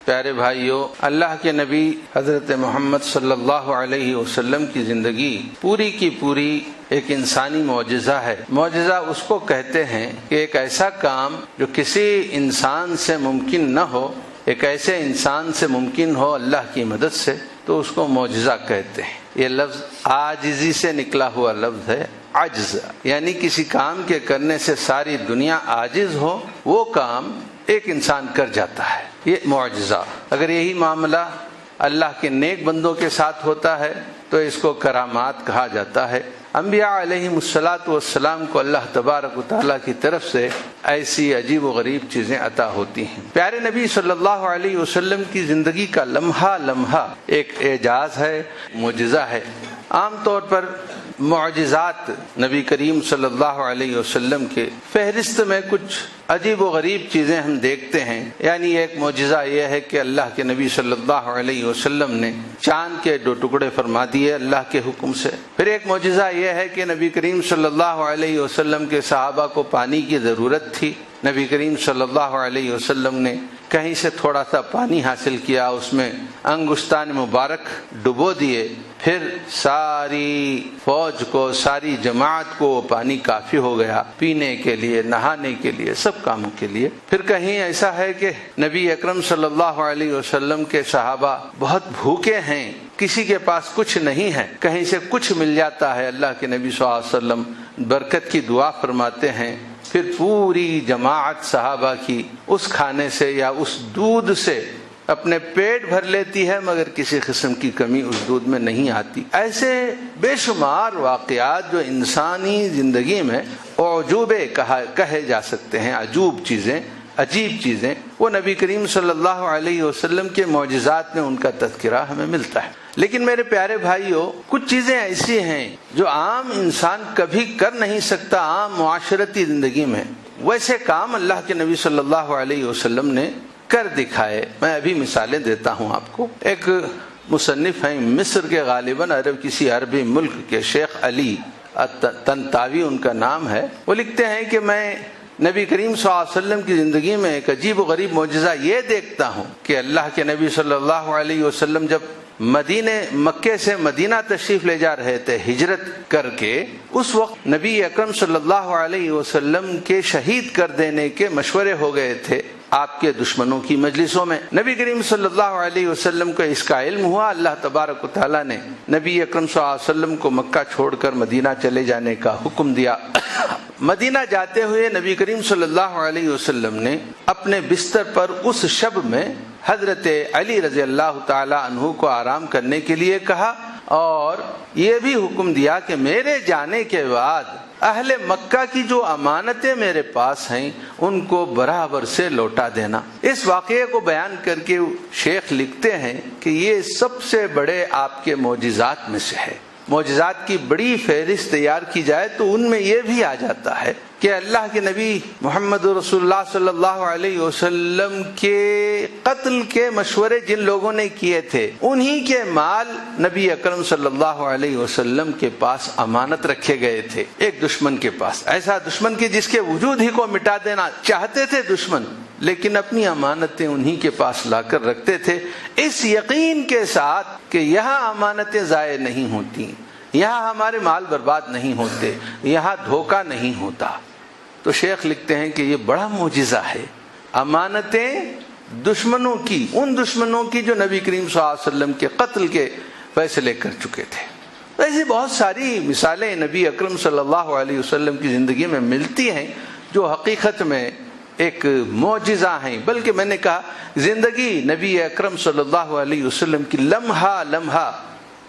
پیارے بھائیوں، اللہ کے نبی حضرت محمد صلی اللہ علیہ وسلم کی زندگی پوری کی پوری ایک انسانی معجزہ ہے۔ معجزہ اس کو کہتے ہیں کہ ایک ایسا کام جو کسی انسان سے ممکن نہ ہو، ایک ایسے انسان سے ممکن ہو اللہ کی مدد سے، تو اس کو معجزہ کہتے ہیں۔ یہ لفظ عاجزی سے نکلا ہوا لفظ ہے، عجز، یعنی کسی کام کے کرنے سے ساری دنیا عاجز ہو، وہ کام ایک انسان کر جاتا ہے، یہ معجزہ۔ اگر یہی معاملہ اللہ کے نیک بندوں کے ساتھ ہوتا ہے تو اس کو کرامات کہا جاتا ہے۔ انبیاء علیہم الصلاۃ والسلام کو اللہ تبارک و تعالیٰ کی طرف سے ایسی عجیب و غریب چیزیں عطا ہوتی ہیں۔ پیارے نبی صلی اللہ علیہ وسلم کی زندگی کا لمحہ لمحہ ایک اعجاز ہے، معجزہ ہے۔ عام طور پر معجزات نبی کریم صلی اللہ علیہ وسلم کے فہرست میں کچھ عجیب و غریب چیزیں ہم دیکھتے ہیں۔ یعنی ایک معجزہ یہ ہے کہ اللہ کے نبی صلی اللہ علیہ وسلم نے چاند کے 2 ٹکڑے فرما دیے اللہ کے حکم سے۔ پھر ایک معجزہ یہ ہے کہ نبی کریم صلی اللہ علیہ وسلم کے صحابہ کو پانی کی ضرورت تھی، نبی کریم صلی اللہ علیہ وسلم نے کہیں سے تھوڑا سا پانی حاصل کیا، اس میں انگشتان مبارک ڈبو دیے، پھر ساری فوج کو، ساری جماعت کو وہ پانی کافی ہو گیا پینے کے لیے، نہانے کے لیے، سب کاموں کے لیے۔ پھر کہیں ایسا ہے کہ نبی اکرم صلی اللہ علیہ وسلم کے صحابہ بہت بھوکے ہیں، کسی کے پاس کچھ نہیں ہے، کہیں سے کچھ مل جاتا ہے، اللہ کے نبی صلی اللہ علیہ وسلم برکت کی دعا فرماتے ہیں، پھر پوری جماعت صحابہ کی اس کھانے سے یا اس دودھ سے اپنے پیٹ بھر لیتی ہے، مگر کسی قسم کی کمی اس دودھ میں نہیں آتی۔ ایسے بے شمار واقعات جو انسانی زندگی میں اعجوبے کہے جا سکتے ہیں، عجوب چیزیں، عجیب چیزیں، وہ نبی کریم صلی اللہ علیہ وسلم کے معجزات میں ان کا تذکرہ ہمیں ملتا ہے۔ لیکن میرے پیارے بھائیوں، کچھ چیزیں ایسی ہیں جو عام انسان کبھی کر نہیں سکتا عام معاشرتی زندگی میں، ویسے کام اللہ کے نبی صلی اللہ علیہ وسلم نے کر دکھائے۔ میں ابھی مثالیں دیتا ہوں آپ کو۔ ایک مصنف ہیں مصر کے، غالباً کسی عربی ملک کے، شیخ علی طنطاوی ان کا نام ہے۔ وہ لکھتے ہیں کہ میں نبی کریم صلی اللہ علیہ وسلم کی زندگی میں ایک عجیب و غریب معجزہ یہ دیکھتا ہوں کہ اللہ کے نبی صلی اللہ علیہ وسلم جب مکے سے مدینہ تشریف لے جا رہے تھے ہجرت کر کے، اس وقت نبی اکرم صلی اللہ علیہ وسلم کے شہید کر دینے کے مشورے ہو گئے تھے آپ کے دشمنوں کی مجلسوں میں۔ نبی کریم صلی اللہ علیہ وسلم کو اس کا علم ہوا، اللہ تبارک و تعالیٰ نے نبی اکرم صلی اللہ علیہ وسلم کو مکہ چھوڑ کر مدینہ چلے جانے کا حکم دیا۔ مدینہ جاتے ہوئے نبی کریم صلی اللہ علیہ وسلم نے اپنے بستر پر اس شب میں حضرت علی رضی اللہ تعالی عنہ کو آرام کرنے کے لیے کہا، اور یہ بھی حکم دیا کہ میرے جانے کے بعد اہل مکہ کی جو امانتیں میرے پاس ہیں ان کو برابر سے لوٹا دینا۔ اس واقعے کو بیان کر کے شیخ لکھتے ہیں کہ یہ سب سے بڑے آپ کے معجزات میں سے ہے۔ معجزات کی بڑی فہرست تیار کی جائے تو ان میں یہ بھی آ جاتا ہے کہ اللہ کے نبی محمد رسول اللہ صلی اللہ علیہ وسلم کے قتل کے مشورے جن لوگوں نے کیے تھے، انہی کے مال نبی اکرم صلی اللہ علیہ وسلم کے پاس امانت رکھے گئے تھے، ایک دشمن کے پاس، ایسا دشمن کہ جس کے وجود ہی کو مٹا دینا چاہتے تھے دشمن، لیکن اپنی امانتیں انہی کے پاس لا کر رکھتے تھے، اس یقین کے ساتھ کہ یہاں امانتیں ضائع نہیں ہوتی، یہاں ہمارے مال برباد نہیں ہوتے، یہاں دھوکہ نہیں ہوتا۔ تو شیخ لکھتے ہیں کہ یہ بڑا معجزہ ہے، امانتیں دشمنوں کی، ان دشمنوں کی جو نبی کریم صلی اللہ علیہ وسلم کے قتل کے فیصلے کر چکے تھے۔ ایسی بہت ساری مثالیں نبی اکرم صلی اللہ علیہ وسلم کی زندگی میں ملتی ہیں جو حقیقت میں ایک معجزہ ہیں، بلکہ میں نے کہا زندگی نبی اکرم صلی اللہ علیہ وسلم کی لمحہ لمحہ،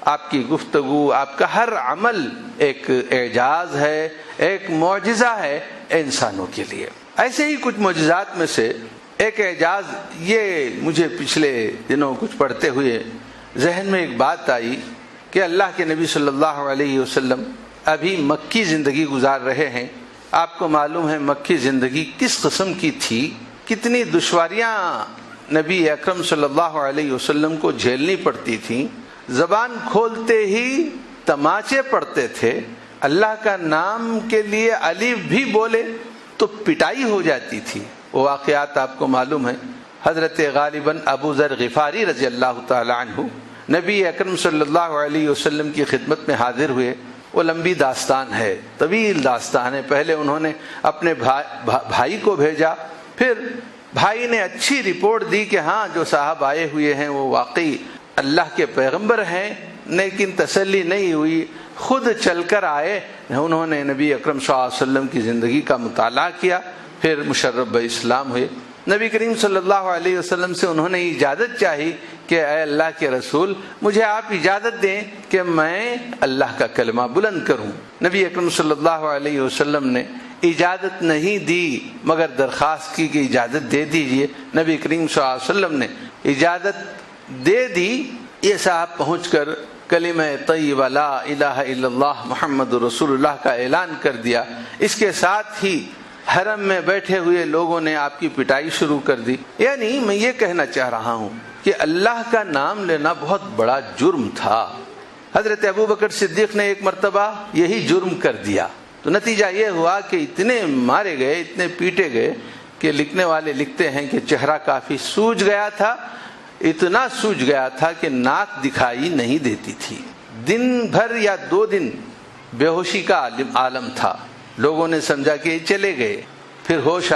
آپ کی گفتگو، آپ کا ہر عمل ایک اعجاز ہے، ایک معجزہ ہے انسانوں کے لیے۔ ایسے ہی کچھ معجزات میں سے ایک اعجاز، یہ مجھے پچھلے دنوں کچھ پڑھتے ہوئے ذہن میں ایک بات آئی کہ اللہ کے نبی صلی اللہ علیہ وسلم ابھی مکی زندگی گزار رہے ہیں۔ آپ کو معلوم ہے مکی زندگی کس قسم کی تھی، کتنی دشواریاں نبی اکرم صلی اللہ علیہ وسلم کو جھیلنی پڑتی تھیں، زبان کھولتے ہی تماچے پڑتے تھے، اللہ کا نام کے لیے الف بھی بولے تو پٹائی ہو جاتی تھی۔ وہ واقعات آپ کو معلوم ہے۔ حضرت غالباً ابو ذر غفاری رضی اللہ تعالی عنہ نبی اکرم صلی اللہ علیہ وسلم کی خدمت میں حاضر ہوئے. وہ لمبی داستان ہے، طویل داستان ہے. پہلے انہوں نے اپنے بھائی کو بھیجا، پھر بھائی نے اچھی رپورٹ دی کہ ہاں جو صاحب آئے ہوئے ہیں وہ واقعی اللہ کے پیغمبر ہیں، لیکن تسلی نہیں ہوئی. خود چل کر آئے، انہوں نے نبی اکرم صلی اللہ علیہ وسلم کی زندگی کا مطالعہ کیا، پھر مشرف اسلام ہوئے. نبی کریم صلی اللہ علیہ وسلم سے انہوں نے اجازت چاہی کہ اے اللہ کے رسول مجھے آپ اجازت دیں کہ میں اللہ کا کلمہ بلند کروں. نبی اکرم صلی اللہ علیہ وسلم نے اجازت نہیں دی مگر درخواست کی کہ اجازت دے دیجئے. نبی کریم صلی اللہ علیہ وسلم نے اجازت دے دی. یہ صاحب پہنچ کر کلمہ طیبہ لا الہ الا اللہ محمد رسول اللہ کا اعلان کر دیا. اس کے ساتھ ہی حرم میں بیٹھے ہوئے لوگوں نے آپ کی پٹائی شروع کر دی. یعنی میں یہ کہنا چاہ رہا ہوں کہ اللہ کا نام لینا بہت بڑا جرم تھا. حضرت ابوبکر صدیق نے ایک مرتبہ یہی جرم کر دیا تو نتیجہ یہ ہوا کہ اتنے مارے گئے، اتنے پیٹے گئے کہ لکھنے والے لکھتے ہیں کہ چہرہ کافی سوج گیا تھا. اتنا سوج گیا تھا کہ ناک دکھائی نہیں دیتی تھی. دن بھر یا 2 دن بے ہوشی کا عالم تھا. لوگوں نے سمجھا کہ یہ چلے گئے. پھر ہوش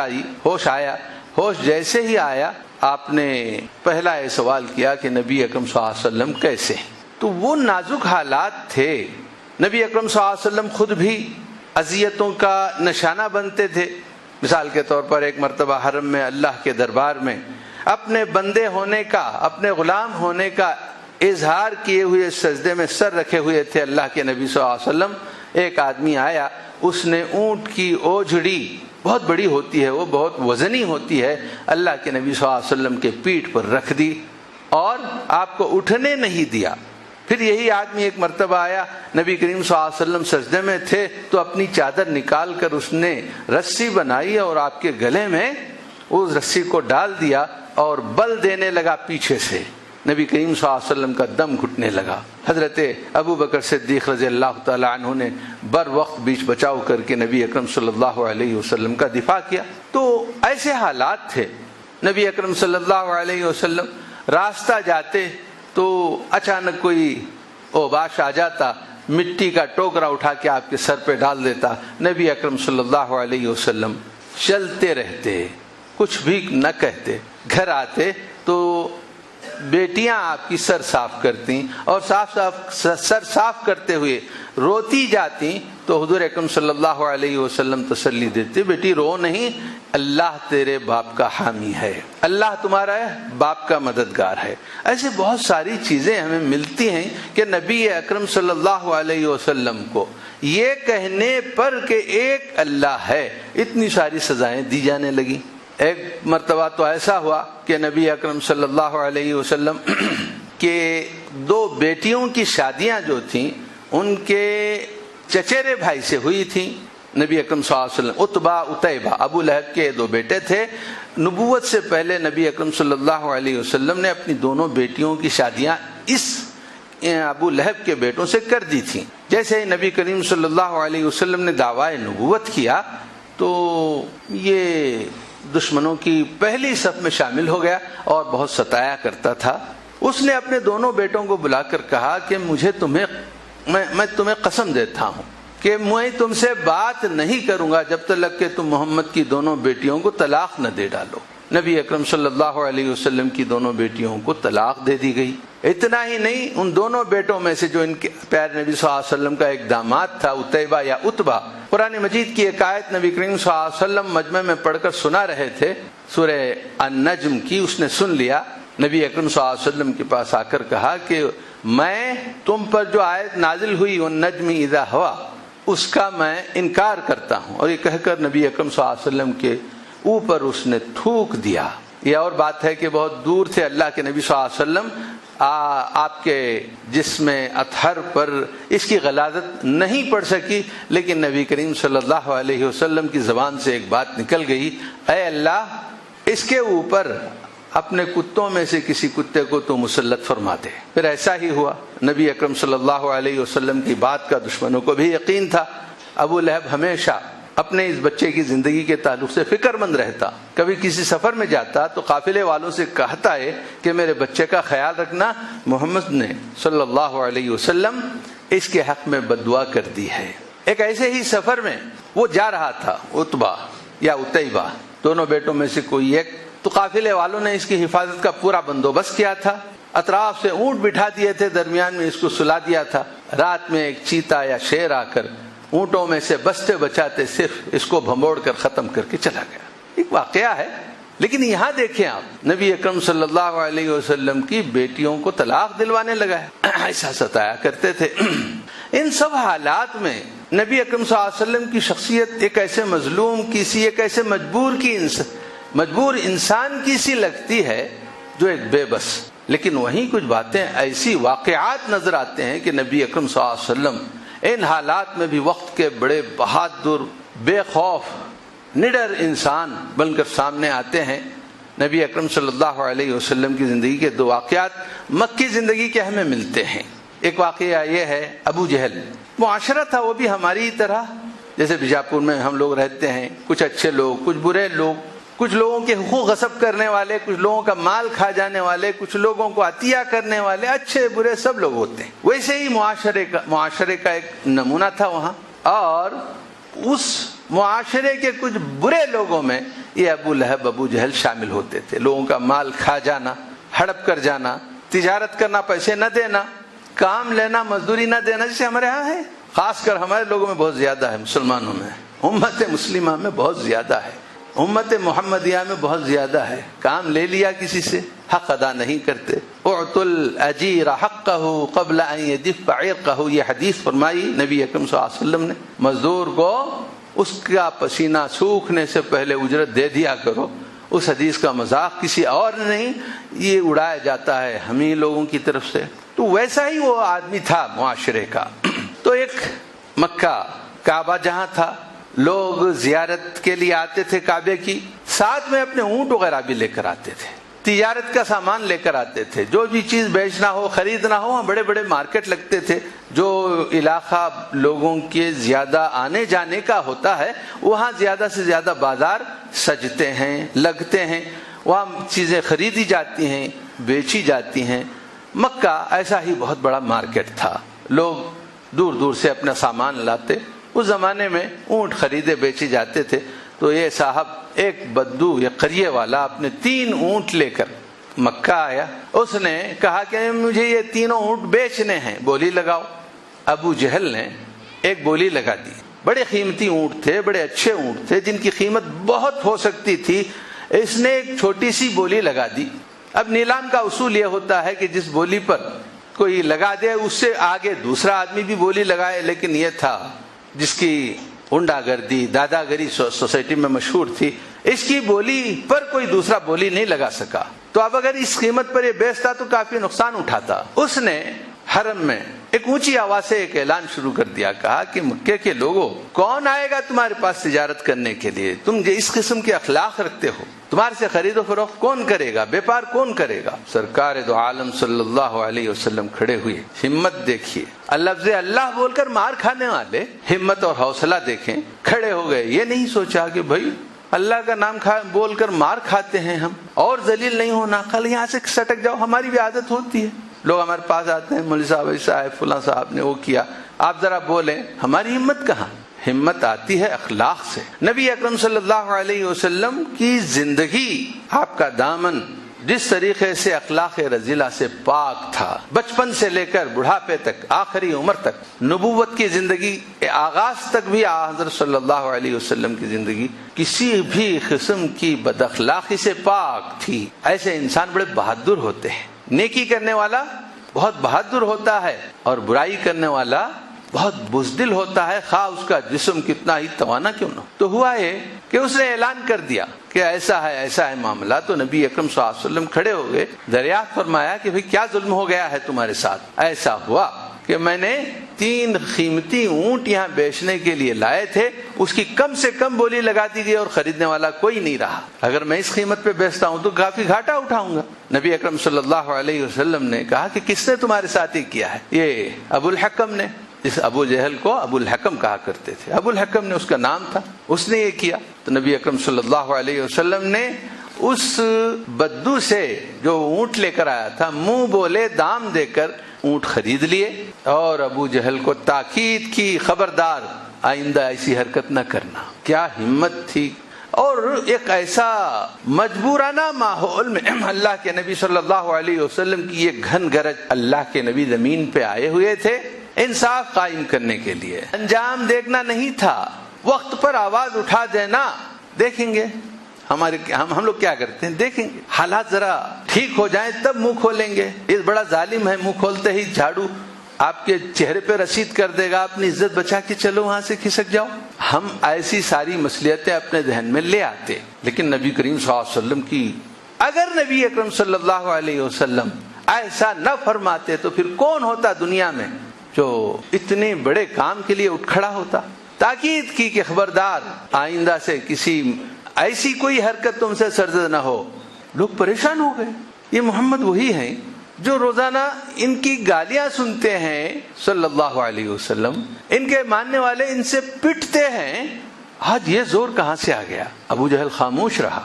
آیا. ہوش جیسے ہی آیا آپ نے پہلا یہ سوال کیا کہ نبی اکرم صلی اللہ علیہ وسلم کیسے؟ تو وہ نازک حالات تھے. نبی اکرم صلی اللہ علیہ وسلم خود بھی اذیتوں کا نشانہ بنتے تھے. مثال کے طور پر ایک مرتبہ حرم میں اللہ کے دربار میں اپنے بندے ہونے کا، اپنے غلام ہونے کا اظہار کیے ہوئے سجدے میں سر رکھے ہوئے تھے اللہ کے نبی صلی اللہ علیہ وسلم. ایک آدمی آیا، اس نے اونٹ کی اوجھڑی، بہت بڑی ہوتی ہے وہ، بہت وزنی ہوتی ہے، اللہ کے نبی صلی اللہ علیہ وسلم کے پیٹھ پر رکھ دی اور آپ کو اٹھنے نہیں دیا. پھر یہی آدمی ایک مرتبہ آیا، نبی کریم صلی اللہ علیہ وسلم سجدے میں تھے تو اپنی چادر نکال کر اس نے رسی بنائی اور آپ کے گلے میں اس رسی کو ڈال دیا اور بل دینے لگا پیچھے سے. نبی کریم صلی اللہ علیہ وسلم کا دم گھٹنے لگا. حضرت ابوبکر صدیق رضی اللہ تعالی عنہ نے بر وقت بیچ بچاؤ کر کے نبی اکرم صلی اللہ علیہ وسلم کا دفاع کیا. تو ایسے حالات تھے. نبی اکرم صلی اللہ علیہ وسلم راستہ جاتے تو اچانک کوئی اوباش آ جاتا، مٹی کا ٹوکرا اٹھا کے آپ کے سر پہ ڈال دیتا. نبی اکرم صلی اللہ علیہ وسلم چلتے رہتے، کچھ بھی نہ کہتے. گھر آتے تو بیٹیاں آپ کی سر صاف کرتی اور سر صاف کرتے ہوئے روتی جاتی تو حضور اکرم صلی اللہ علیہ وسلم تسلی دیتے، بیٹی رو نہیں، اللہ تیرے باپ کا حامی ہے، اللہ تمہارا باپ کا مددگار ہے. ایسے بہت ساری چیزیں ہمیں ملتی ہیں کہ نبی اکرم صلی اللہ علیہ وسلم کو یہ کہنے پر کہ ایک اللہ ہے اتنی ساری سزائیں دی جانے لگی. ایک مرتبہ تو ایسا ہوا کہ نبی اکرم صلی اللہ علیہ وسلم کے 2 بیٹیوں کی شادیاں جو تھیں ان کے چچیرے بھائی سے ہوئی تھیں. نبی اکرم صلی اللہ علیہ وسلم عتیبہ ابو لہب کے 2 بیٹے تھے. نبوت سے پہلے نبی اکرم صلی اللہ علیہ وسلم نے اپنی دونوں بیٹیوں کی شادیاں اس ابو لہب کے بیٹوں سے کر دی تھیں. جیسے ہی نبی کریم صلی اللہ علیہ وسلم نے دعویٰ نبوت کیا تو یہ دشمنوں کی پہلی صف میں شامل ہو گیا اور بہت ستایا کرتا تھا. اس نے اپنے دونوں بیٹوں کو بلا کر کہا کہ میں تمہیں قسم دیتا ہوں کہ میں تم سے بات نہیں کروں گا جب تک کہ تم محمد کی دونوں بیٹیوں کو طلاق نہ دے ڈالو. نبی اکرم صلی اللہ علیہ وسلم کی دونوں بیٹیوں کو طلاق دے دی گئی. اتنا ہی نہیں، ان دونوں بیٹوں میں سے جو ان کے پیارے نبی صلی اللہ علیہ وسلم کا ایک داماد تھا عتیبہ یا عتبہ، قرآن مجید کی ایک آیت نبی کریم صلی اللہ علیہ وسلم مجمع میں پڑھ کر سنا رہے تھے، سورہ النجم کی. اس نے سن لیا، نبی اکرم صلی اللہ علیہ وسلم کے پاس آ کر کہا کہ میں تم پر جو آیت نازل ہوئی والنجم اذا ہوا اس کا میں انکار کرتا ہوں. اور یہ کہہ کر نبی اکرم صلی اللہ علیہ وسلم کے اوپر اس نے تھوک دیا. یہ اور بات ہے کہ بہت دور تھے اللہ کے نبی صلی اللہ علیہ وسلم، آپ کے جسم اطہر پر اس کی غلاظت نہیں پڑ سکی، لیکن نبی کریم صلی اللہ علیہ وسلم کی زبان سے ایک بات نکل گئی، اے اللہ اس کے اوپر اپنے کتوں میں سے کسی کتے کو تو مسلط فرما دے. پھر ایسا ہی ہوا. نبی اکرم صلی اللہ علیہ وسلم کی بات کا دشمنوں کو بھی یقین تھا. ابو لہب ہمیشہ اپنے اس بچے کی زندگی کے تعلق سے فکر مند رہتا. کبھی کسی سفر میں جاتا تو قافلے والوں سے کہتا ہے کہ میرے بچے کا خیال رکھنا، محمد نے صلی اللہ علیہ وسلم اس کے حق میں بد دعا کر دی ہے. ایک ایسے ہی سفر میں وہ جا رہا تھا، عتبہ یا عتیبہ، دونوں بیٹوں میں سے کوئی ایک. تو قافلے والوں نے اس کی حفاظت کا پورا بندوبست کیا تھا. اطراف سے اونٹ بٹھا دیے تھے، درمیان میں اس کو سلا دیا تھا. رات میں ایک چیتا یا شیر آ کر اونٹوں میں سے بچتے بچاتے صرف اس کو بھموڑ کر ختم کر کے چلا گیا. ایک واقعہ ہے. لیکن یہاں دیکھیں آپ، نبی اکرم صلی اللہ علیہ وسلم کی بیٹیوں کو طلاق دلوانے لگا ہے، ایسا ستایا کرتے تھے. ان سب حالات میں نبی اکرم صلی اللہ علیہ وسلم کی شخصیت ایک ایسے مظلوم کی سی، ایک ایسے مجبور انسان کی سی لگتی ہے جو ایک بے بس. لیکن وہیں کچھ باتیں ایسی واقعات نظر آتے ہیں کہ نبی اکرم صلی اللہ علیہ وسلم ان حالات میں بھی وقت کے بڑے بہادر، بے خوف، نڈر انسان بن کر سامنے آتے ہیں. نبی اکرم صلی اللہ علیہ وسلم کی زندگی کے دو واقعات مکی زندگی کے ہمیں ملتے ہیں. ایک واقعہ یہ ہے، ابو جہل معاشرہ تھا وہ بھی ہماری طرح، جیسے بیجاپور میں ہم لوگ رہتے ہیں، کچھ اچھے لوگ، کچھ برے لوگ، کچھ لوگوں کے حقوق غصب کرنے والے، کچھ لوگوں کا مال کھا جانے والے، کچھ لوگوں کو عطیہ کرنے والے، اچھے برے سب لوگ ہوتے ہیں. ویسے ہی معاشرے کا ایک نمونہ تھا وہاں. اور اس معاشرے کے کچھ برے لوگوں میں یہ ابو لہب، ابو جہل شامل ہوتے تھے. لوگوں کا مال کھا جانا، ہڑپ کر جانا، تجارت کرنا، پیسے نہ دینا، کام لینا، مزدوری نہ دینا، جیسے ہمارے ہاں ہے. خاص کر ہمارے لوگوں میں بہت زیادہ ہے، مسلمانوں میں، امت مسلمہ میں بہت زیادہ ہے، امت محمدیہ میں بہت زیادہ ہے. کام لے لیا کسی سے، حق ادا نہیں کرتے. اعطوا الاجیر حقہ قبل ان يدف عرقہ، یہ حدیث فرمائی نبی اکرم صلی اللہ علیہ وسلم نے. مزدور کو اس کا پسینہ سوکھنے سے پہلے اجرت دے دیا کرو. اس حدیث کا مذاق کسی اور نہیں، یہ اڑایا جاتا ہے ہم ہی لوگوں کی طرف سے. تو ویسا ہی وہ آدمی تھا معاشرے کا. تو ایک مکہ کعبہ جہاں تھا، لوگ زیارت کے لیے آتے تھے کعبے کی، ساتھ میں اپنے اونٹ وغیرہ بھی لے کر آتے تھے، تجارت کا سامان لے کر آتے تھے. جو بھی چیز بیچنا ہو، خریدنا ہو، وہاں بڑے بڑے مارکیٹ لگتے تھے. جو علاقہ لوگوں کے زیادہ آنے جانے کا ہوتا ہے، وہاں زیادہ سے زیادہ بازار سجتے ہیں، لگتے ہیں، وہاں چیزیں خریدی جاتی ہیں، بیچی جاتی ہیں. مکہ ایسا ہی بہت بڑا مارکیٹ تھا. لوگ دور دور سے اپنا سامان لاتے. اس زمانے میں اونٹ خریدے بیچے جاتے تھے. تو یہ صاحب ایک بدو یا قریے والا اپنے 3 اونٹ لے کر مکہ آیا. اس نے کہا کہ مجھے یہ 3 اونٹ بیچنے ہیں، بولی لگاؤ. ابو جہل نے ایک بولی لگا دی. بڑے قیمتی اونٹ تھے، بڑے اچھے اونٹ تھے جن کی قیمت بہت ہو سکتی تھی. اس نے ایک چھوٹی سی بولی لگا دی. اب نیلام کا اصول یہ ہوتا ہے کہ جس بولی پر کوئی لگا دے اس سے آگے دوسرا آدمی بھی بولی لگائے. لیکن یہ تھا جس کی ہنڈا گردی، دادا گری سوسائٹی میں مشہور تھی، اس کی بولی پر کوئی دوسرا بولی نہیں لگا سکا. تو اب اگر اس قیمت پر یہ بیچتا تو کافی نقصان اٹھاتا. اس نے حرم میں ایک اونچی آواز سے ایک اعلان شروع کر دیا. کہا کہ مکے کے لوگوں، کون آئے گا تمہارے پاس تجارت کرنے کے لیے؟ تم اس قسم کے اخلاق رکھتے ہو، تمہارے سے خرید و فروخت کون کرے گا؟ بیپار کون کرے گا؟ سرکار دو عالم صلی اللہ علیہ وسلم کھڑے ہوئے. ہمت دیکھیے، لفظ اللہ بول کر مار کھانے والے ہمت اور حوصلہ دیکھیں. کھڑے ہو گئے. یہ نہیں سوچا کہ بھائی اللہ کا نام بول کر مار کھاتے ہیں ہم، اور ذلیل نہیں ہونا، کل یہاں سے سٹک جاؤ. ہماری بھی عادت ہوتی ہے، لوگ ہمارے پاس آتے ہیں، مولوی صاحب ایسا ہے، فلاں صاحب نے وہ کیا، آپ ذرا بولیں. ہماری ہمت کہاں؟ ہمت آتی ہے اخلاق سے. نبی اکرم صلی اللہ علیہ وسلم کی زندگی، آپ کا دامن جس طریقے سے اخلاق رذیلہ سے پاک تھا، بچپن سے لے کر بڑھاپے تک، آخری عمر تک، نبوت کی زندگی آغاز تک بھی حضرت صلی اللہ علیہ وسلم کی زندگی کسی بھی قسم کی بد اخلاقی سے پاک تھی. ایسے انسان بڑے بہادر ہوتے ہیں. نیکی کرنے والا بہت بہادر ہوتا ہے اور برائی کرنے والا بہت بزدل ہوتا ہے، خواہ اس کا جسم کتنا ہی توانا کیوں نہ. تو ہوا یہ کہ اس نے اعلان کر دیا کہ ایسا ہے معاملہ. تو نبی اکرم صلی اللہ علیہ وسلم کھڑے ہو گئے، دریافت فرمایا کہ بھئی کیا ظلم ہو گیا ہے تمہارے ساتھ؟ ایسا ہوا کہ میں نے 3 قیمتی اونٹ یہاں بیچنے کے لیے لائے تھے، اس کی کم سے کم بولی لگا دی گئی اور خریدنے والا کوئی نہیں رہا. اگر میں اس قیمت پہ بیچتا ہوں تو کافی گھاٹا اٹھاؤں گا. نبی اکرم صلی اللہ علیہ وسلم نے کہا کہ کس نے تمہارے ساتھ ہی کیا ہے؟ یہ ابو الحکم نے. اس ابو جہل کو ابو الحکم کہا کرتے تھے، ابو الحکم نے اس کا نام تھا، اس نے یہ کیا تو نبی اکرم صلی اللہ علیہ وسلم نے اس بدو سے جو اونٹ لے کر آیا تھا منہ بولے دام دے کر اونٹ خرید لیے اور ابو جہل کو تاکید کی، خبردار آئندہ ایسی حرکت نہ کرنا۔ کیا ہمت تھی! اور ایک ایسا مجبورانہ ماحول میں اللہ کے نبی صلی اللہ علیہ وسلم کی یہ گھن گرج، اللہ کے نبی زمین پہ آئے ہوئے تھے انصاف قائم کرنے کے لیے، انجام دیکھنا نہیں تھا، وقت پر آواز اٹھا دینا۔ دیکھیں گے ہم لوگ کیا کرتے ہیں، دیکھیں گے حالات ذرا ٹھیک ہو جائیں تب منہ کھولیں گے۔ یہ بڑا ظالم ہے، منہ کھولتے ہی جھاڑو آپ کے چہرے پہ رسید کر دے گا، اپنی عزت بچا کے چلو وہاں سے کھسک جاؤ۔ ہم ایسی ساری مصلحتیں اپنے ذہن میں لے آتے، لیکن نبی کریم صلی اللہ علیہ وسلم کی اگر نبی اکرم صلی اللہ علیہ وسلم ایسا نہ فرماتے تو پھر کون ہوتا دنیا میں جو اتنے بڑے کام کے لیے اٹھ کھڑا ہوتا۔ تاکید کی کہ خبردار آئندہ سے کسی ایسی کوئی حرکت تم سے سرزد نہ ہو۔ لوگ پریشان ہو گئے، یہ محمد وہی ہیں جو روزانہ ان کی گالیاں سنتے ہیں صلی اللہ علیہ وسلم، ان کے ماننے والے ان سے پٹتے ہیں، آج یہ زور کہاں سے آ گیا؟ ابو جہل خاموش رہا،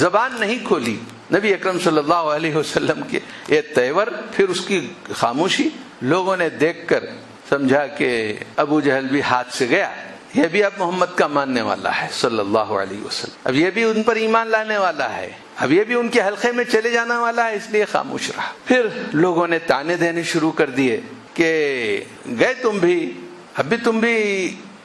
زبان نہیں کھولی۔ نبی اکرم صلی اللہ علیہ وسلم کے یہ تیور، پھر اس کی خاموشی، لوگوں نے دیکھ کر سمجھا کہ ابو جہل بھی ہاتھ سے گیا، یہ بھی اب محمد کا ماننے والا ہے صلی اللہ علیہ وسلم، اب یہ بھی ان پر ایمان لانے والا ہے، اب یہ بھی ان کے حلقے میں چلے جانا والا ہے، اس لیے خاموش رہا۔ پھر لوگوں نے تانے دینے شروع کر دیے کہ گئے تم بھی، اب بھی تم بھی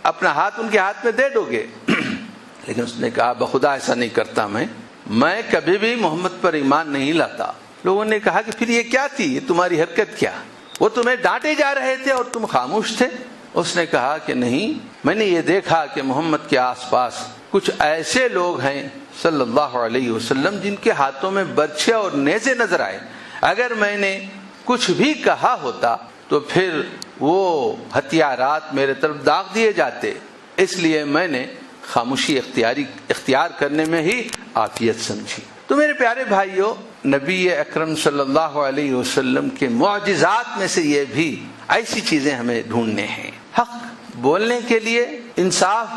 اپنا ہاتھ ان کے ہاتھ میں دے دو گے۔ لیکن اس نے کہا بخدا ایسا نہیں کرتا، میں کبھی بھی محمد پر ایمان نہیں لاتا۔ لوگوں نے کہا کہ پھر یہ کیا تھی، یہ تمہاری حرکت کیا؟ وہ تمہیں ڈانٹے جا رہے تھے اور تم خاموش تھے۔ اس نے کہا کہ نہیں، میں نے یہ دیکھا کہ محمد کے آس پاس کچھ ایسے لوگ ہیں صلی اللہ علیہ وسلم جن کے ہاتھوں میں برچھے اور نیزے نظر آئے، اگر میں نے کچھ بھی کہا ہوتا تو پھر وہ ہتھیارات میرے طرف داغ دیے جاتے، اس لیے میں نے خاموشی اختیار کرنے میں ہی عافیت سمجھی۔ تو میرے پیارے بھائیوں، نبی اکرم صلی اللہ علیہ وسلم کے معجزات میں سے یہ بھی ایسی چیزیں ہمیں ڈھونڈنے ہیں، حق بولنے کے لیے، انصاف،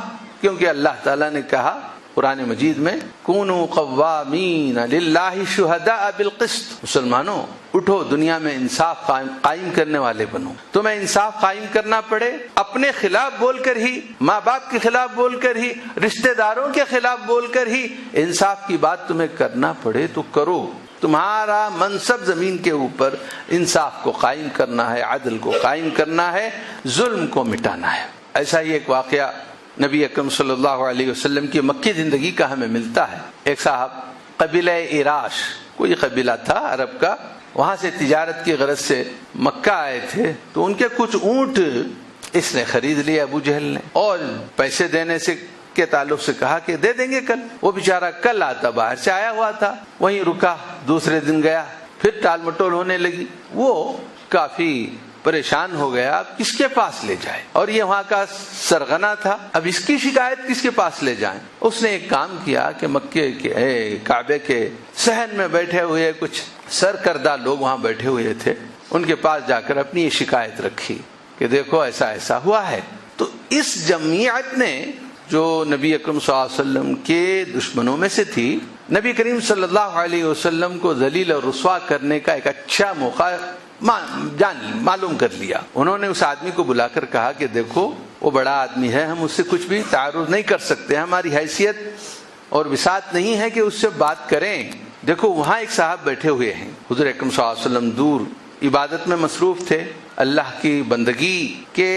کیونکہ اللہ تعالیٰ نے کہا قرآن مجید میں کونوا قوامین للہ شہداء بالقسط، مسلمانوں اٹھو دنیا میں انصاف قائم کرنے والے بنو۔ تمہیں انصاف قائم کرنا پڑے، اپنے خلاف بول کر ہی، ماں باپ کے خلاف بول کر ہی، رشتہ داروں کے خلاف بول کر ہی انصاف کی بات تمہیں کرنا پڑے تو کرو۔ تمہارا منصب زمین کے اوپر انصاف کو قائم کرنا ہے، عدل کو قائم کرنا ہے، ظلم کو مٹانا ہے۔ ایسا ہی ایک واقعہ نبی اکرم صلی اللہ علیہ وسلم کی مکی زندگی کا ہمیں ملتا ہے۔ ایک صاحب قبیلہ ایراش، کوئی قبیلہ تھا عرب کا، وہاں سے تجارت کی غرض سے مکہ آئے تھے، تو ان کے کچھ اونٹ اس نے خرید لیے ابو جہل نے، اور پیسے دینے سے کے تعلق سے کہا کہ دے دیں گے کل۔ وہ بیچارہ کل آتا، باہر سے آیا ہوا تھا، وہیں رکا، دوسرے دن گیا، پھر ٹال مٹول ہونے لگی، وہ کافی پریشان ہو گیا، اب کس کے پاس لے جائے، اور یہ وہاں کا سرغنہ تھا، اب اس کی شکایت کس کے پاس لے جائیں۔ اس نے ایک کام کیا کہ مکے کے کعبے کے صحن میں بیٹھے ہوئے کچھ سرکردہ لوگ وہاں بیٹھے ہوئے تھے، ان کے پاس جا کر اپنی یہ شکایت رکھی کہ دیکھو ایسا ایسا ہوا ہے۔ تو اس جمعیت نے، جو نبی اکرم صلی اللہ علیہ وسلم کے دشمنوں میں سے تھی، نبی کریم صلی اللہ علیہ وسلم کو ذلیل اور رسوا کرنے کا ایک اچھا موقع معلوم کر لیا۔ انہوں نے اس آدمی کو بلا کر کہا کہ دیکھو وہ بڑا آدمی ہے، ہم اس سے کچھ بھی تعارض نہیں کر سکتے، ہماری حیثیت اور وسعت نہیں ہے کہ اس سے بات کریں۔ دیکھو وہاں ایک صاحب بیٹھے ہوئے ہیں، حضور اکرم صلی اللہ علیہ وسلم دور عبادت میں مصروف تھے، اللہ کی بندگی کے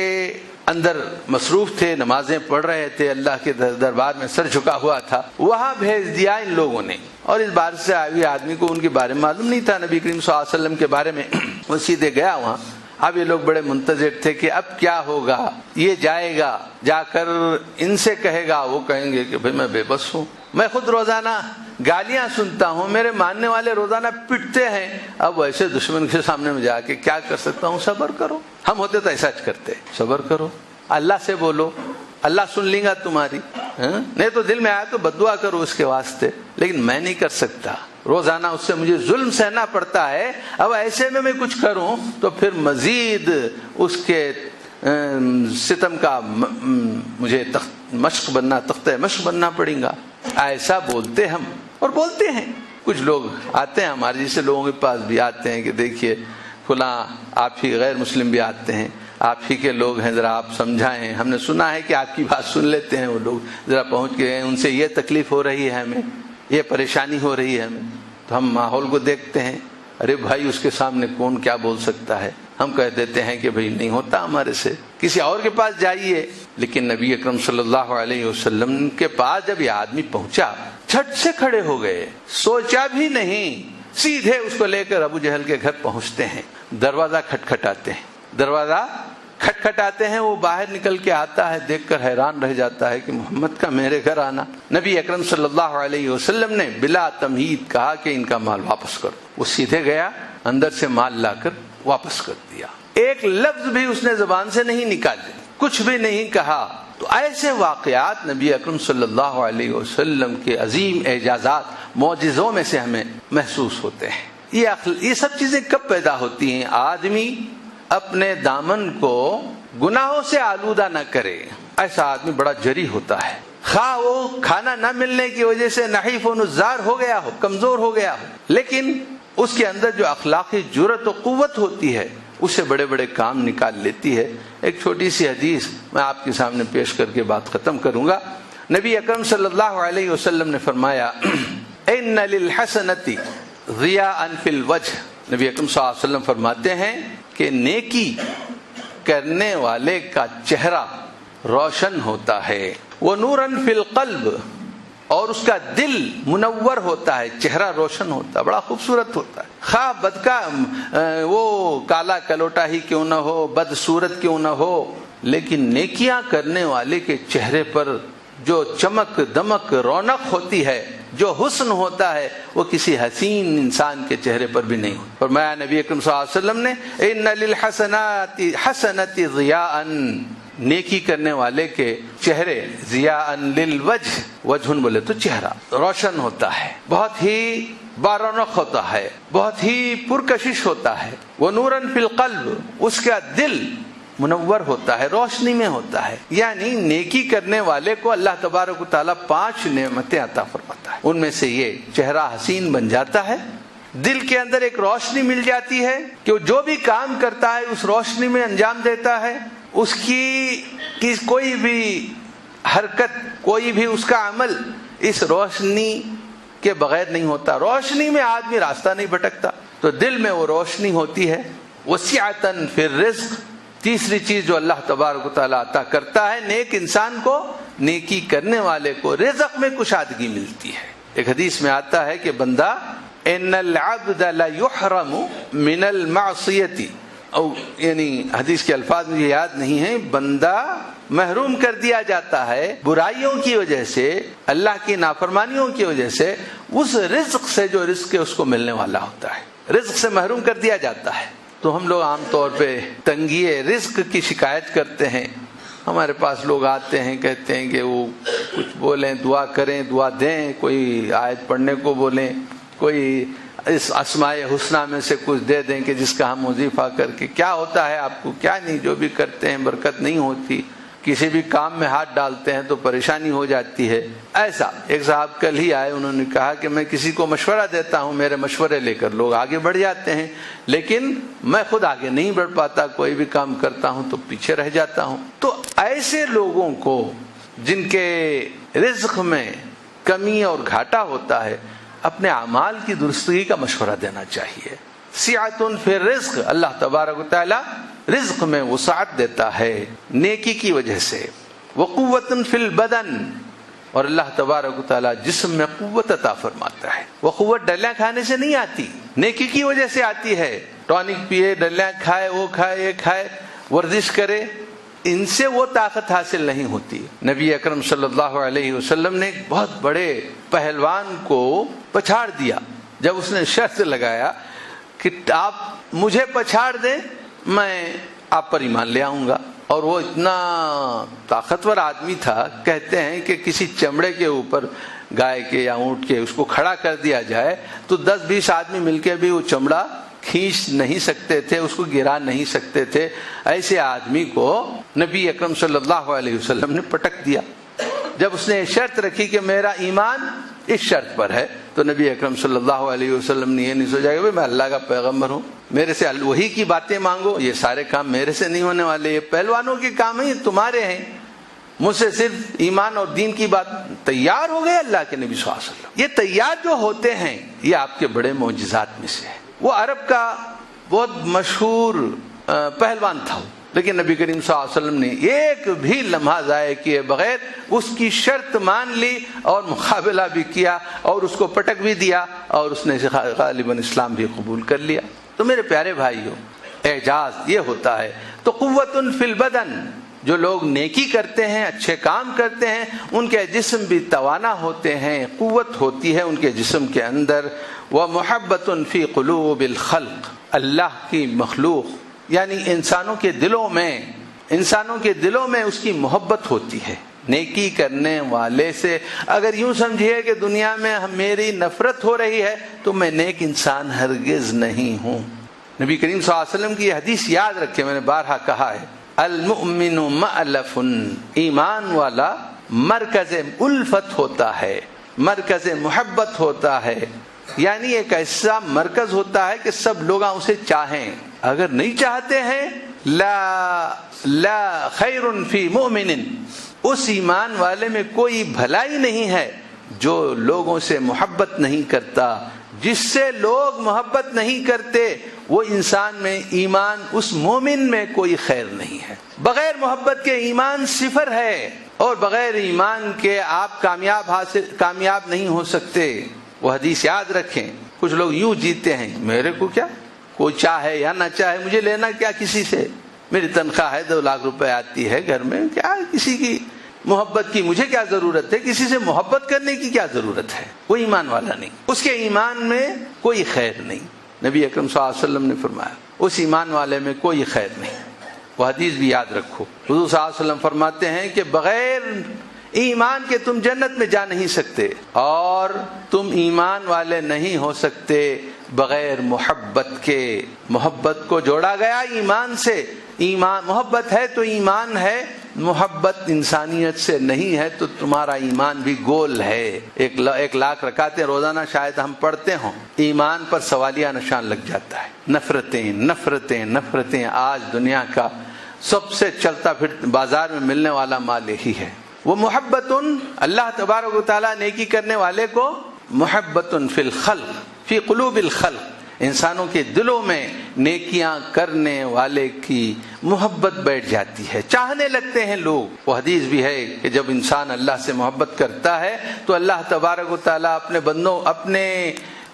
اندر مصروف تھے، نمازیں پڑھ رہے تھے، اللہ کے دربار میں سر جھکا ہوا تھا، وہاں بھیج دیا ان لوگوں نے، اور اس بار سے آئے ہوئے آدمی کو ان کے بارے میں معلوم نہیں تھا نبی کریم صلی اللہ علیہ وسلم کے بارے میں، وہ سیدھے گیا وہاں۔ اب یہ لوگ بڑے منتظر تھے کہ اب کیا ہوگا، یہ جائے گا، جا کر ان سے کہے گا، وہ کہیں گے کہ بھئی میں بے بس ہوں، میں خود روزانہ گالیاں سنتا ہوں، میرے ماننے والے روزانہ پٹتے ہیں، اب ویسے دشمن کے سامنے میں جا کے کیا کر سکتا ہوں، صبر کرو۔ ہم ہوتے تو ایسا کرتے، صبر کرو، اللہ سے بولو، اللہ سن لیں گا تمہاری، نہیں تو دل میں آیا تو بددعا کرو اس کے واسطے، لیکن میں نہیں کر سکتا، روزانہ اس سے مجھے ظلم سہنا پڑتا ہے، اب ایسے میں کچھ کروں تو پھر مزید اس کے ستم کا مجھے مشق بننا، تختہ مشق بننا پڑے گا، ایسا بولتے ہم اور بولتے ہیں۔ کچھ لوگ آتے ہیں ہمارے جیسے لوگوں کے پاس بھی آتے ہیں کہ دیکھیے فلاں آپ ہی، غیر مسلم بھی آتے ہیں، آپ ہی کے لوگ ہیں، ذرا آپ سمجھائیں، ہم نے سنا ہے کہ آپ کی بات سن لیتے ہیں وہ لوگ، ذرا پہنچ کے ان سے یہ تکلیف ہو رہی ہے، ہمیں یہ پریشانی ہو رہی ہے ہمیں۔ تو ہم ماحول کو دیکھتے ہیں، ارے بھائی اس کے سامنے کون کیا بول سکتا ہے، ہم کہہ دیتے ہیں کہ بھائی نہیں ہوتا ہمارے سے، کسی اور کے پاس جائیے۔ لیکن نبی اکرم صلی اللہ علیہ وسلم کے پاس جب یہ آدمی پہنچا، جھٹ سے کھڑے ہو گئے، سوچا بھی نہیں، سیدھے اس کو لے کر ابو جہل کے گھر پہنچتے ہیں، دروازہ کھٹکھٹاتے ہیں، دروازہ کھٹکھٹاتے ہیں، وہ باہر نکل کے آتا ہے، دیکھ کر حیران رہ جاتا ہے کہ محمد کا میرے گھر آنا۔ نبی اکرم صلی اللہ علیہ وسلم نے بلا تمہید کہا کہ ان کا مال واپس کرو۔ وہ سیدھے گیا، اندر سے مال لا کر واپس کر دیا، ایک لفظ بھی اس نے زبان سے نہیں نکالے، کچھ بھی نہیں کہا۔ تو ایسے واقعات نبی اکرم صلی اللہ علیہ وسلم کے عظیم اعجازات، معجزوں میں سے ہمیں محسوس ہوتے ہیں۔ یہ سب چیزیں کب پیدا ہوتی ہیں؟ آدمی اپنے دامن کو گناہوں سے آلودہ نہ کرے، ایسا آدمی بڑا جری ہوتا ہے، خواہ وہ کھانا نہ ملنے کی وجہ سے نحیف و نزار ہو گیا ہو، کمزور ہو گیا ہو، لیکن اس کے اندر جو اخلاقی جرأت و قوت ہوتی ہے اسے بڑے بڑے کام نکال لیتی ہے۔ ایک چھوٹی سی حدیث میں آپ کے سامنے پیش کر کے بات ختم کروں گا۔ نبی اکرم صلی اللہ علیہ وسلم نے فرمایا، ان للحسنۃ ضیاء فی الوجہ، نبی اکرم صلی اللہ علیہ وسلم فرماتے ہیں کہ نیکی کرنے والے کا چہرہ روشن ہوتا ہے، وَنُورًا فِي الْقَلْبِ، اور اس کا دل منور ہوتا ہے، چہرہ روشن ہوتا ہے، بڑا خوبصورت ہوتا ہے، خواہ بد کا وہ کالا کلوٹا ہی کیوں نہ ہو، بدصورت کیوں نہ ہو، لیکن نیکیاں کرنے والے کے چہرے پر جو چمک دمک رونق ہوتی ہے، جو حسن ہوتا ہے، وہ کسی حسین انسان کے چہرے پر بھی نہیں ہوتا۔ فرمایا نبی اکرم صلی اللہ علیہ وسلم نے، ان للحسنات حسنۃ ضیاء، نیکی کرنے والے کے چہرے، ضیاء للوجہ، وجہ بولے تو چہرہ روشن ہوتا ہے، بہت ہی بارونق ہوتا ہے، بہت ہی پرکشش ہوتا ہے، وَنُورًا فِي الْقَلْبِ، اس کا دل منور ہوتا ہے، روشنی میں ہوتا ہے۔ یعنی نیکی کرنے والے کو اللہ تبارک و تعالیٰ 5 نعمتیں عطا فرماتا ہے، ان میں سے یہ چہرہ حسین بن جاتا ہے، دل کے اندر ایک روشنی مل جاتی ہے کہ وہ جو بھی کام کرتا ہے اس روشنی میں انجام دیتا ہے، اس کی کوئی بھی حرکت، کوئی بھی اس کا عمل اس روشنی کے بغیر نہیں ہوتا، روشنی میں آدمی راستہ نہیں بھٹکتا، تو دل میں وہ روشنی ہوتی ہے۔ وسعۃ فی الرزق، تیسری چیز جو اللہ تبارک و تعالیٰ عطا کرتا ہے نیک انسان کو، نیکی کرنے والے کو رزق میں کشادگی ملتی ہے۔ ایک حدیث میں آتا ہے کہ بندہ، ان العبد لیحرم من المعصیۃ، یعنی حدیث کے الفاظ مجھے یاد نہیں ہیں، بندہ محروم کر دیا جاتا ہے برائیوں کی وجہ سے، اللہ کی نافرمانیوں کی وجہ سے، اس رزق سے جو رزق اس کو ملنے والا ہوتا ہے، رزق سے محروم کر دیا جاتا ہے۔ تو ہم لوگ عام طور پہ تنگی رزق کی شکایت کرتے ہیں، ہمارے پاس لوگ آتے ہیں، کہتے ہیں کہ وہ کچھ بولیں، دعا کریں، دعا دیں، کوئی آیت پڑھنے کو بولیں، کوئی اس اسماء حسنہ میں سے کچھ دے دیں کہ جس کا ہم وظیفہ کر کے، کیا ہوتا ہے آپ کو؟ کیا نہیں، جو بھی کرتے ہیں برکت نہیں ہوتی، کسی بھی کام میں ہاتھ ڈالتے ہیں تو پریشانی ہو جاتی ہے۔ ایسا ایک صاحب کل ہی آئے، انہوں نے کہا کہ میں کسی کو مشورہ دیتا ہوں، میرے مشورے لے کر لوگ آگے بڑھ جاتے ہیں، لیکن میں خود آگے نہیں بڑھ پاتا، کوئی بھی کام کرتا ہوں تو پیچھے رہ جاتا ہوں۔ تو ایسے لوگوں کو جن کے رزق میں کمی اور گھاٹا ہوتا ہے، اپنے اعمال کی درستگی کا مشورہ دینا چاہیے۔ سعۃ فی الرزق، اللہ تبارک و تعالی رزق میں وسعت دیتا ہے نیکی کی وجہ سے۔ وقوۃ فی البدن، اور اللہ تبارک و تعالی جسم میں قوت عطا فرماتا ہے۔ وہ قوت ڈلیاں کھانے سے نہیں آتی، نیکی کی وجہ سے آتی ہے۔ ٹونک پیے، ڈلیاں کھائے، وہ کھائے، یہ کھائے، ورزش کرے، ان سے وہ طاقت حاصل نہیں ہوتی۔ نبی اکرم صلی اللہ علیہ وسلم نے ایک بہت بڑے پہلوان کو پچھاڑ دیا، جب اس نے شرط لگایا کہ آپ مجھے پچھاڑ دیں، میں آپ پر ایمان لے آؤں گا، اور وہ اتنا طاقتور آدمی تھا، کہتے ہیں کہ کسی چمڑے کے اوپر گائے کے یا اونٹ کے اس کو کھڑا کر دیا جائے تو 10-20 آدمی مل کے بھی وہ چمڑا کھینچ نہیں سکتے تھے، اس کو گرا نہیں سکتے تھے، ایسے آدمی کو نبی اکرم صلی اللہ علیہ وسلم نے پٹک دیا۔ جب اس نے شرط رکھی کہ میرا ایمان اس شرط پر ہے، تو نبی اکرم صلی اللہ علیہ وسلم نے یہ نہیں سوچا کہ میں اللہ کا پیغمبر ہوں، میرے سے وہی کی باتیں مانگو، یہ سارے کام میرے سے نہیں ہونے والے، یہ پہلوانوں کے کام ہیں، یہ تمہارے ہیں، مجھ سے صرف ایمان اور دین کی بات۔ تیار ہو گئے اللہ کے نبی صلی اللہ علیہ وسلم۔ یہ تیار جو ہوتے ہیں یہ آپ کے بڑے معجزات میں سے ہے۔ وہ عرب کا بہت مشہور پہلوان تھا، لیکن نبی کریم صلی اللہ علیہ وسلم نے ایک بھی لمحہ ضائع کیے بغیر اس کی شرط مان لی اور مقابلہ بھی کیا اور اس کو پٹک بھی دیا اور اس نے غالباً اسلام بھی قبول کر لیا۔ تو میرے پیارے بھائیوں، اعجاز یہ ہوتا ہے۔ تو قوت فی البدن، جو لوگ نیکی کرتے ہیں، اچھے کام کرتے ہیں، ان کے جسم بھی توانا ہوتے ہیں، قوت ہوتی ہے ان کے جسم کے اندر۔ ومحبت فی قلوب الخلق، اللہ کی مخلوق یعنی انسانوں کے دلوں میں اس کی محبت ہوتی ہے نیکی کرنے والے سے۔ اگر یوں سمجھیے کہ دنیا میں میری نفرت ہو رہی ہے تو میں نیک انسان ہرگز نہیں ہوں۔ نبی کریم صلی اللہ علیہ وسلم کی یہ حدیث یاد رکھے، میں نے بارہا کہا ہے، المؤمن مألف، ایمان والا مرکز الفت ہوتا ہے، مرکز محبت ہوتا ہے، یعنی ایک ایسا مرکز ہوتا ہے کہ سب لوگ اسے چاہیں، اگر نہیں چاہتے ہیں لا خیر فی مؤمن، اس ایمان والے میں کوئی بھلائی نہیں ہے جو لوگوں سے محبت نہیں کرتا۔ جس سے لوگ محبت نہیں کرتے وہ انسان میں ایمان، اس مومن میں کوئی خیر نہیں ہے۔ بغیر محبت کے ایمان صفر ہے، اور بغیر ایمان کے آپ کامیاب نہیں ہو سکتے۔ وہ حدیث یاد رکھیں۔ کچھ لوگ یوں جیتے ہیں، میرے کو کیا، کوئی چاہے یا نہ چاہے، مجھے لینا کیا کسی سے، میری تنخواہ ہے 2 لاکھ روپے آتی ہے گھر میں، کیا کسی کی محبت کی مجھے کیا ضرورت ہے، کسی سے محبت کرنے کی کیا ضرورت ہے۔ وہ ایمان والا نہیں، اس کے ایمان میں کوئی خیر نہیں۔ نبی اکرم صلی اللہ علیہ وسلم نے فرمایا اس ایمان والے میں کوئی خیر نہیں۔ وہ حدیث بھی یاد رکھو، حضور صلی اللہ علیہ وسلم فرماتے ہیں کہ بغیر ایمان کے تم جنت میں جا نہیں سکتے، اور تم ایمان والے نہیں ہو سکتے بغیر محبت کے۔ محبت کو جوڑا گیا ایمان سے، ایمان محبت ہے تو ایمان ہے، محبت انسانیت سے نہیں ہے تو تمہارا ایمان بھی گول ہے۔ 1 لاکھ رکعتیں روزانہ شاید ہم پڑھتے ہوں، ایمان پر سوالیہ نشان لگ جاتا ہے۔ نفرتیں نفرتیں نفرتیں، آج دنیا کا سب سے چلتا پھر بازار میں ملنے والا مال یہی ہے۔ وہ محبت، اللہ تبارک و تعالیٰ نیکی کرنے والے کو محبت فی الخلق، فی قلوب الخلق، انسانوں کے دلوں میں نیکیاں کرنے والے کی محبت بیٹھ جاتی ہے، چاہنے لگتے ہیں لوگ۔ وہ حدیث بھی ہے کہ جب انسان اللہ سے محبت کرتا ہے تو اللہ تبارک و تعالیٰ اپنے بندوں، اپنے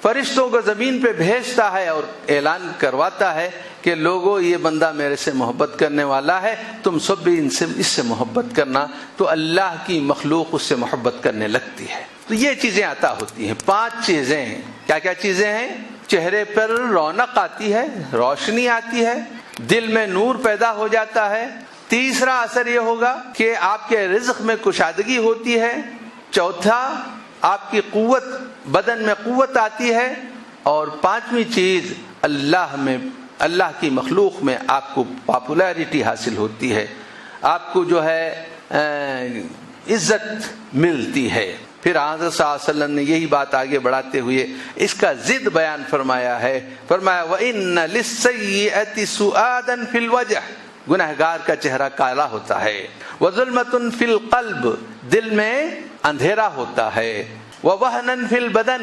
فرشتوں کو زمین پہ بھیجتا ہے اور اعلان کرواتا ہے کہ لوگوں یہ بندہ میرے سے محبت کرنے والا ہے، تم سب بھی اس سے محبت کرنا، تو اللہ کی مخلوق اس سے محبت کرنے لگتی ہے۔ تو یہ چیزیں عطا ہوتی ہیں، 5 چیزیں ہیں۔ کیا کیا چیزیں ہیں؟ چہرے پر رونق آتی ہے، روشنی آتی ہے، دل میں نور پیدا ہو جاتا ہے۔ تیسرا اثر یہ ہوگا کہ آپ کے رزق میں کشادگی ہوتی ہے۔ چوتھا، آپ کی قوت، بدن میں قوت آتی ہے۔ اور 5ویں چیز، اللہ کی مخلوق میں آپ کو پاپولیرٹی حاصل ہوتی ہے، آپ کو جو ہے عزت ملتی ہے۔ پھر حضرت صلی اللہ علیہ وسلم نے یہی بات آگے بڑھاتے ہوئے اس کا ضد بیان فرمایا ہے، فرمایا وَإِنَّ لِلسَّيِّئَةِ سُؤَادًا فِي الْوَجْهِ، گنہگار کا چہرہ کالا ہوتا ہے۔ وَظُلْمَةٌ فِي الْقَلْبِ، دل میں اندھیرا ہوتا ہے۔ وَوَهْنًا فِي الْبَدَنِ،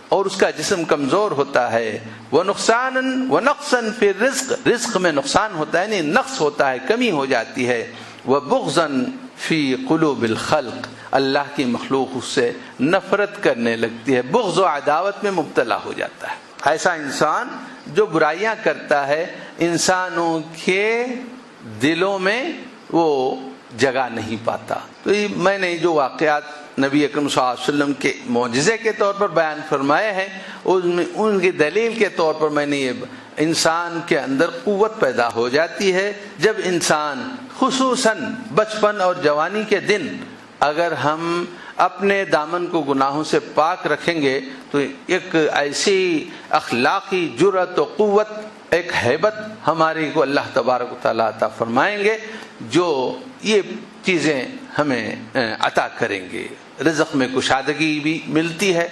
اور اس کا جسم کمزور ہوتا ہے۔ وَنَقْصًا فِي الرِّزْقِ، رزق میں نقصان ہوتا ہے، یعنی نقص ہوتا ہے، کمی ہو جاتی ہے۔ وَبُغْضًا فِي قُلُوبِ الْخَلْقِ، اللہ کی مخلوق اس سے نفرت کرنے لگتی ہے، بغض و عداوت میں مبتلا ہو جاتا ہے۔ ایسا انسان جو برائیاں کرتا ہے، انسانوں کے دلوں میں وہ جگہ نہیں پاتا۔ تو میں نے جو واقعات نبی اکرم صلی اللہ علیہ وسلم کے معجزے کے طور پر بیان فرمائے ہیں، ان کی دلیل کے طور پر میں نے یہ انسان کے اندر قوت پیدا ہو جاتی ہے جب انسان خصوصاً بچپن اور جوانی کے دن اگر ہم اپنے دامن کو گناہوں سے پاک رکھیں گے تو ایک ایسی اخلاقی جرأت و قوت، ایک ہیبت ہماری کو اللہ تبارک و تعالیٰ عطا فرمائیں گے جو یہ چیزیں ہمیں عطا کریں گے۔ رزق میں کشادگی بھی ملتی ہے،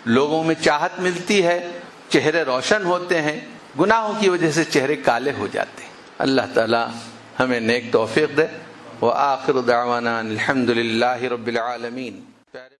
لوگوں میں چاہت ملتی ہے، چہرے روشن ہوتے ہیں، گناہوں کی وجہ سے چہرے کالے ہو جاتے ہیں۔ اللہ تعالیٰ ہمیں نیک توفیق دے۔ وآخر دعوانا الحمد للہ رب العالمین۔